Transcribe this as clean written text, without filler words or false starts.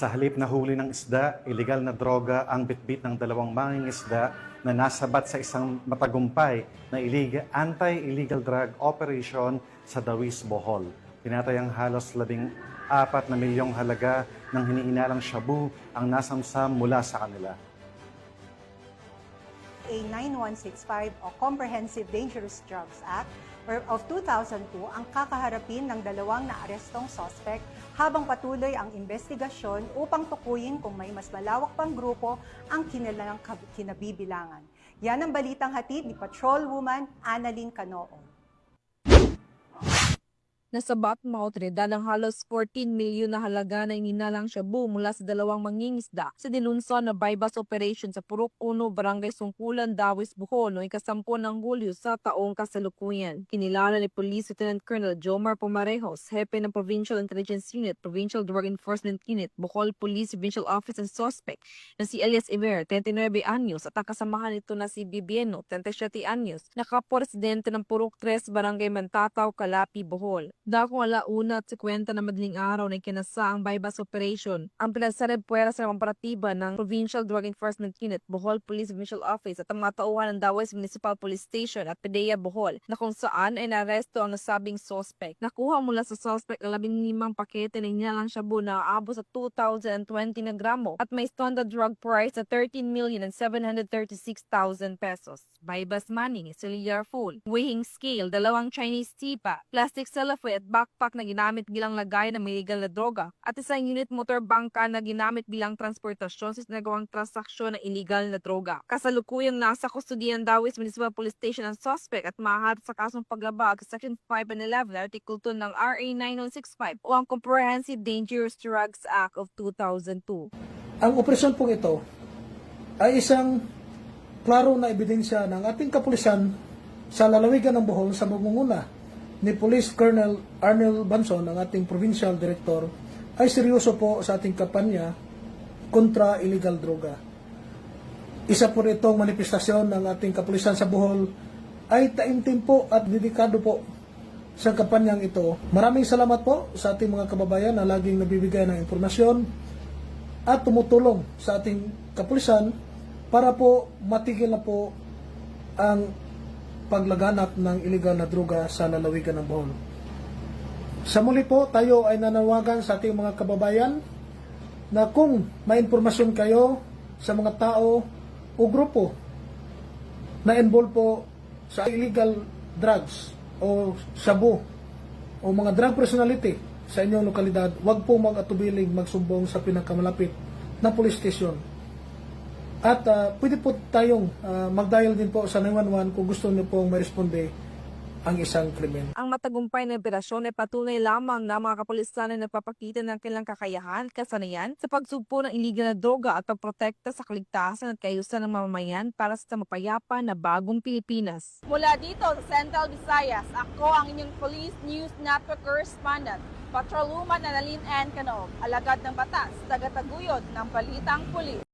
Sa halip na huli ng isda, iligal na droga ang bitbit ng dalawang mangingisda na nasabat sa isang matagumpay na anti-illegal drug operation sa Dawis, Bohol. Tinatayang halos 14 na milyong halaga ng hiniinalang shabu ang nasamsam mula sa kanila. A 9165 o Comprehensive Dangerous Drugs Act of 2002 ang kakaharapin ng dalawang naarestong suspect habang patuloy ang investigasyon upang tukuyin kung may mas malawak pang grupo ang kinilang kinabibilangan. Yan ang balitang hatid ni Patrolwoman Annalyn Canoo. Nasabat ng mga otoridad ang halos 14 milyon na halaga na ininalang shabu mula sa dalawang mangingisda sa dinunson na bypass operation sa Purok 1, Barangay Sungkulan, Dawis, Bohol noong 10 ng Hulyo sa taong kasalukuyan. Kinilala ni Police Lieutenant Colonel Jomar Pomarejos, Hepe ng Provincial Intelligence Unit, Provincial Drug Enforcement Unit, Bohol Police Provincial Office and Suspect na si Elias Iver, 39 anyos, at ang kasamahan nito na si Bibieno, 37 anyos, na kapwa-residente ng Purok 3, Barangay Mantataw, Calapi, Bohol. Dakong 1:50 na madaling araw na ikinasa ang bypass operation. Ang pinagsanib puwera sa komparatiba ng Provincial Drug Enforcement Unit, Bohol Police Provincial Office at ang mga tauhan ng Dawis Municipal Police Station at PDEA Bohol na kung saan ay naresto ang nasabing suspect. Nakuha mula sa suspect ang 15 pakete ng inalang shabu na aabot sa 2,020 na gramo at may standard drug price na 13,736,000 pesos. Bypass money, cellular phone, weighing scale, 2 Chinese tipa, plastic cellophane at backpack na ginamit bilang lagay ng illegal na droga at isang unit motor bangka na ginamit bilang transportasyon sa sinagawang transaksyon ng illegal na droga. Kasalukuyang nasa kustodiya ng Dawis Municipal Police Station ang suspect at mahaharap sa kasong paglabag sa Section 5 and 11 Article 2 ng RA 9165 o ang Comprehensive Dangerous Drugs Act of 2002. Ang operasyon pong ito ay isang klaro na ebidensya ng ating kapulisan sa lalawigan ng Bohol sa pamumuno ni Police Colonel Arnel Banson, ang ating Provincial Director, ay seryoso po sa ating kampanya kontra illegal droga. Isa po itong manifestasyon ng ating kapulisan sa Bohol ay taimtim po at dedikado po sa kampanyang ito. Maraming salamat po sa ating mga kababayan na laging nabibigay ng impormasyon at tumutulong sa ating kapulisan para po matigil na po ang paglaganap ng illegal na droga sa lalawigan ng Bohol. Sa muli po, tayo ay nanawagan sa ating mga kababayan na kung may impormasyon kayo sa mga tao o grupo na involved po sa illegal drugs o shabu o mga drug personality sa inyong lokalidad, huwag po mag-atubiling magsumbong sa pinakamalapit na police station. At pwede po tayong mag-dial din po sa 911 kung gusto niyo pong ma-responde ang isang krimen. Ang matagumpay na operasyon ay patunay lamang na mga kapulisan ay nagpapakita ng kanilang kakayahan, kasanayan sa pagsugpo ng iligal na droga at pagprotekta sa kaligtasan at kaayusan ng mamamayan para sa mapayapa na bagong Pilipinas. Mula dito sa Central Visayas, ako ang inyong Police News Network Correspondent, Patrolwoman Annalyn Canoo, alagad ng batas, tagataguyod ng Balitang Pulis.